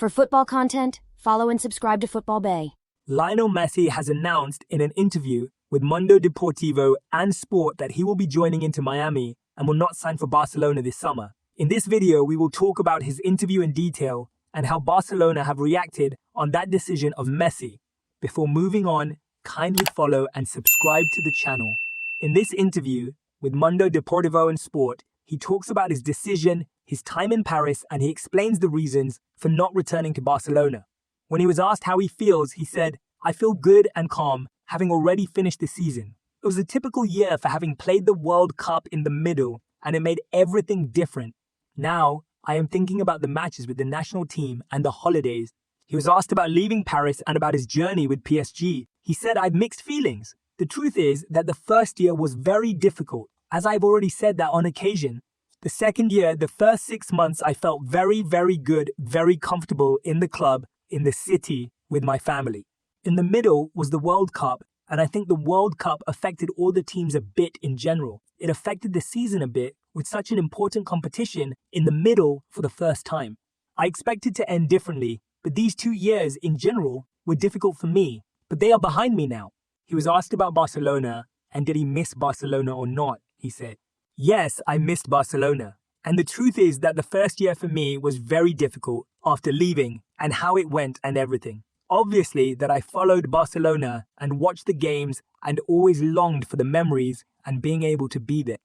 For football content, follow and subscribe to Football Bay. Lionel Messi has announced in an interview with Mundo Deportivo and Sport that he will be joining into Miami and will not sign for Barcelona this summer. In this video, we will talk about his interview in detail and how Barcelona have reacted on that decision of Messi. Before moving on, kindly follow and subscribe to the channel. In this interview with Mundo Deportivo and Sport, he talks about his decision, his time in Paris, and he explains the reasons for not returning to Barcelona. When he was asked how he feels, he said, "I feel good and calm, having already finished the season. It was a typical year for having played the World Cup in the middle, and it made everything different. Now, I am thinking about the matches with the national team and the holidays." He was asked about leaving Paris and about his journey with PSG. He said, "I have mixed feelings. The truth is that the first year was very difficult, as I've already said that on occasion. The second year, the first 6 months, I felt very, very good, very comfortable in the club, in the city, with my family. In the middle was the World Cup, and I think the World Cup affected all the teams a bit in general. It affected the season a bit with such an important competition in the middle for the first time. I expected to end differently, but these 2 years in general were difficult for me, but they are behind me now." He was asked about Barcelona and did he miss Barcelona or not. He said, "Yes, I missed Barcelona. And the truth is that the first year for me was very difficult after leaving and how it went and everything. Obviously that I followed Barcelona and watched the games and always longed for the memories and being able to be there."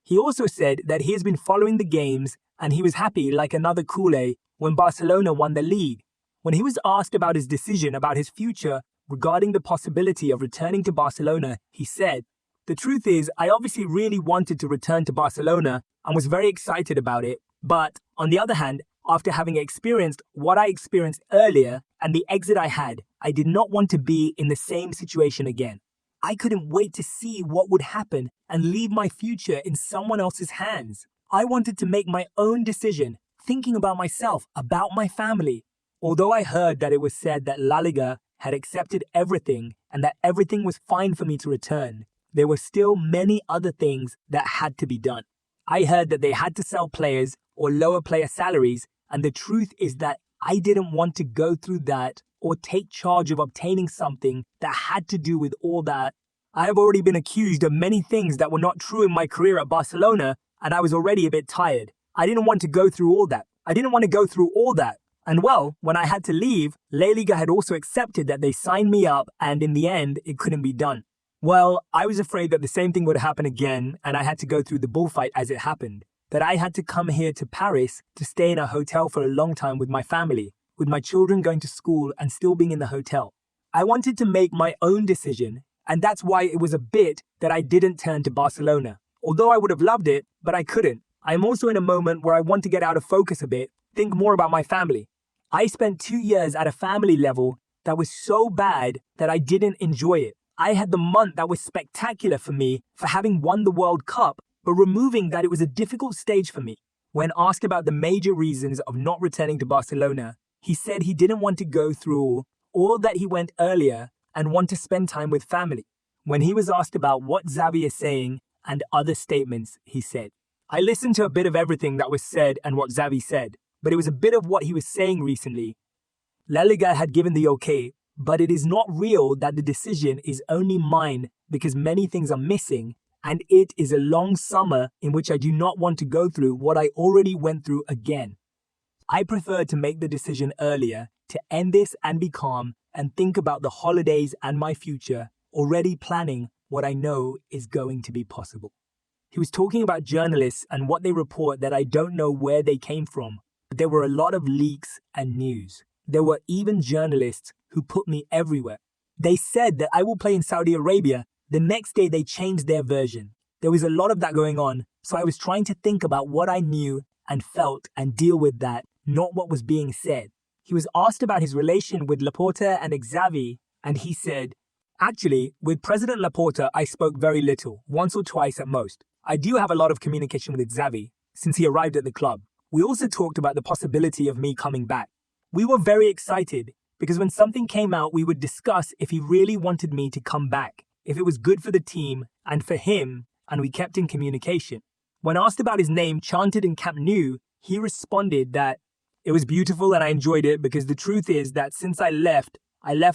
He also said that he has been following the games and he was happy like another Kool-Aid when Barcelona won the league. When he was asked about his decision about his future regarding the possibility of returning to Barcelona, he said, "The truth is, I obviously really wanted to return to Barcelona and was very excited about it. But, on the other hand, after having experienced what I experienced earlier and the exit I had, I did not want to be in the same situation again. I couldn't wait to see what would happen and leave my future in someone else's hands. I wanted to make my own decision, thinking about myself, about my family. Although I heard that it was said that La Liga had accepted everything and that everything was fine for me to return, there were still many other things that had to be done. I heard that they had to sell players or lower player salaries, and the truth is that I didn't want to go through that or take charge of obtaining something that had to do with all that. I have already been accused of many things that were not true in my career at Barcelona, and I was already a bit tired. I didn't want to go through all that. And well, when I had to leave, La Liga had also accepted that they signed me up, and in the end, it couldn't be done. Well, I was afraid that the same thing would happen again, and I had to go through the bullfight as it happened. That I had to come here to Paris to stay in a hotel for a long time with my family, with my children going to school and still being in the hotel. I wanted to make my own decision, and that's why it was a bit that I didn't turn to Barcelona. Although I would have loved it, but I couldn't. I am also in a moment where I want to get out of focus a bit, think more about my family. I spent 2 years at a family level that was so bad that I didn't enjoy it. I had the month that was spectacular for me for having won the World Cup, but removing that it was a difficult stage for me. When asked about the major reasons of not returning to Barcelona, he said he didn't want to go through all that he went earlier and want to spend time with family. When he was asked about what Xavi is saying and other statements, he said, "I listened to a bit of everything that was said and what Xavi said, but it was a bit of what he was saying recently. La Liga had given the okay, but it is not real that the decision is only mine because many things are missing, and it is a long summer in which I do not want to go through what I already went through again. I prefer to make the decision earlier, to end this and be calm, and think about the holidays and my future, already planning what I know is going to be possible." He was talking about journalists and what they report that I don't know where they came from, but there were a lot of leaks and news. There were even journalists who put me everywhere. They said that I will play in Saudi Arabia. The next day they changed their version. There was a lot of that going on, so I was trying to think about what I knew and felt and deal with that, not what was being said. He was asked about his relation with Laporta and Xavi, and he said, "Actually, with President Laporta, I spoke very little, once or twice at most. I do have a lot of communication with Xavi since he arrived at the club. We also talked about the possibility of me coming back. We were very excited because when something came out, we would discuss if he really wanted me to come back, if it was good for the team and for him, and we kept in communication. When asked about his name chanted in Camp Nou, he responded that It was beautiful and I enjoyed it because the truth is that since I left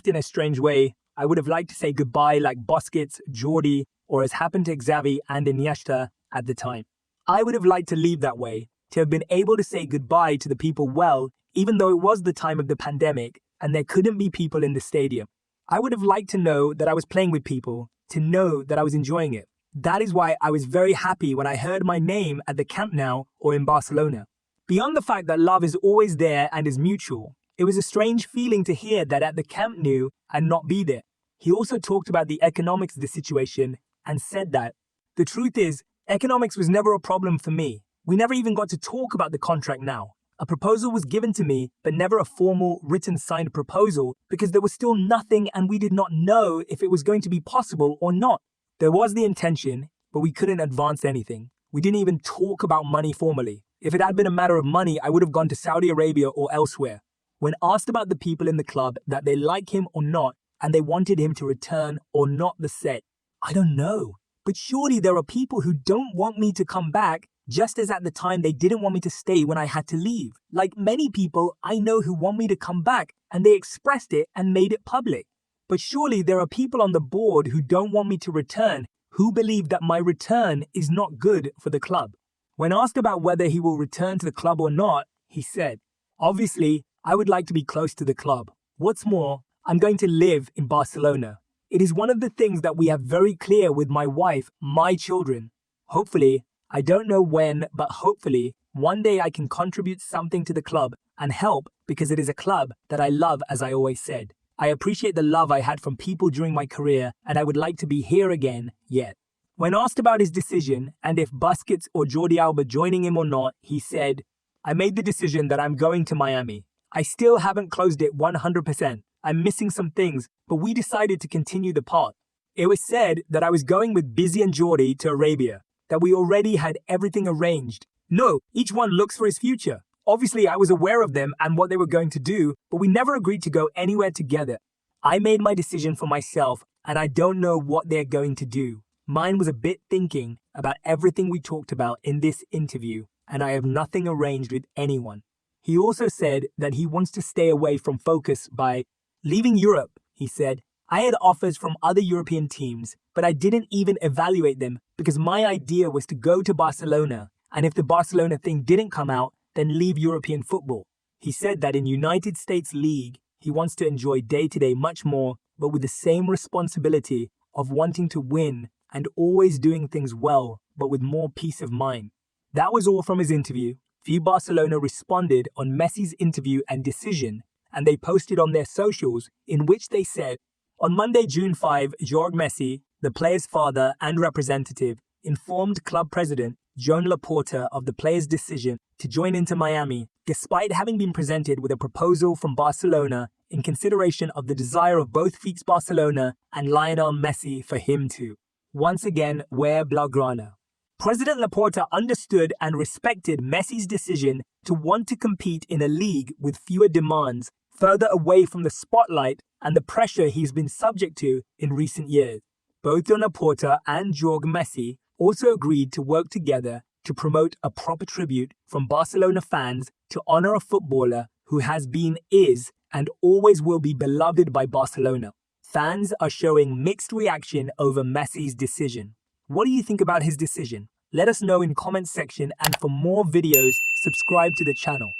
in a strange way. I would have liked to say goodbye like Busquets, Jordi, or as happened to Xavi and Iniesta at the time. I would have liked to leave that way, to have been able to say goodbye to the people well, even though it was the time of the pandemic and there couldn't be people in the stadium. I would have liked to know that I was playing with people, to know that I was enjoying it. That is why I was very happy when I heard my name at the Camp Nou or in Barcelona. Beyond the fact that love is always there and is mutual, it was a strange feeling to hear that at the Camp Nou and not be there. He also talked about the economics of the situation and said that the truth is, economics was never a problem for me. We never even got to talk about the contract now. A proposal was given to me, but never a formal, written, signed proposal because there was still nothing and we did not know if it was going to be possible or not. There was the intention, but we couldn't advance anything. We didn't even talk about money formally. If it had been a matter of money, I would have gone to Saudi Arabia or elsewhere. When asked about the people in the club that they like him or not, and they wanted him to return or not, they said, I don't know. But surely there are people who don't want me to come back, just as at the time they didn't want me to stay when I had to leave. Like many people I know who want me to come back, and they expressed it and made it public. But surely there are people on the board who don't want me to return, who believe that my return is not good for the club. When asked about whether he will return to the club or not, he said, obviously, I would like to be close to the club. What's more, I'm going to live in Barcelona. It is one of the things that we have very clear with my wife, my children. Hopefully, I don't know when, but hopefully, one day I can contribute something to the club and help because it is a club that I love, as I always said. I appreciate the love I had from people during my career and I would like to be here again yet. When asked about his decision and if Busquets or Jordi Alba joining him or not, he said, I made the decision that I'm going to Miami. I still haven't closed it 100%. I'm missing some things, but we decided to continue the path. It was said that I was going with Busy and Jordi to Arabia, that we already had everything arranged. No, each one looks for his future. Obviously, I was aware of them and what they were going to do, but we never agreed to go anywhere together. I made my decision for myself, and I don't know what they're going to do. Mine was a bit thinking about everything we talked about in this interview, and I have nothing arranged with anyone. He also said that he wants to stay away from focus by leaving Europe. He said, I had offers from other European teams, but I didn't even evaluate them because my idea was to go to Barcelona, and if the Barcelona thing didn't come out, then leave European football. He said that in United States League, he wants to enjoy day-to-day much more, but with the same responsibility of wanting to win and always doing things well, but with more peace of mind. That was all from his interview. Few Barcelona responded on Messi's interview and decision, and they posted on their socials in which they said, on Monday, June 5, Jorge Messi, the player's father and representative, informed club president Joan Laporta of the player's decision to join Inter Miami, despite having been presented with a proposal from Barcelona in consideration of the desire of both Fix Barcelona and Lionel Messi for him to, once again, wear Blaugrana. President Laporta understood and respected Messi's decision to want to compete in a league with fewer demands, further away from the spotlight and the pressure he's been subject to in recent years. Both Laporta and Jorge Messi also agreed to work together to promote a proper tribute from Barcelona fans to honor a footballer who has been, is, and always will be beloved by Barcelona. Fans are showing mixed reaction over Messi's decision. What do you think about his decision? Let us know in comment section, and for more videos, subscribe to the channel.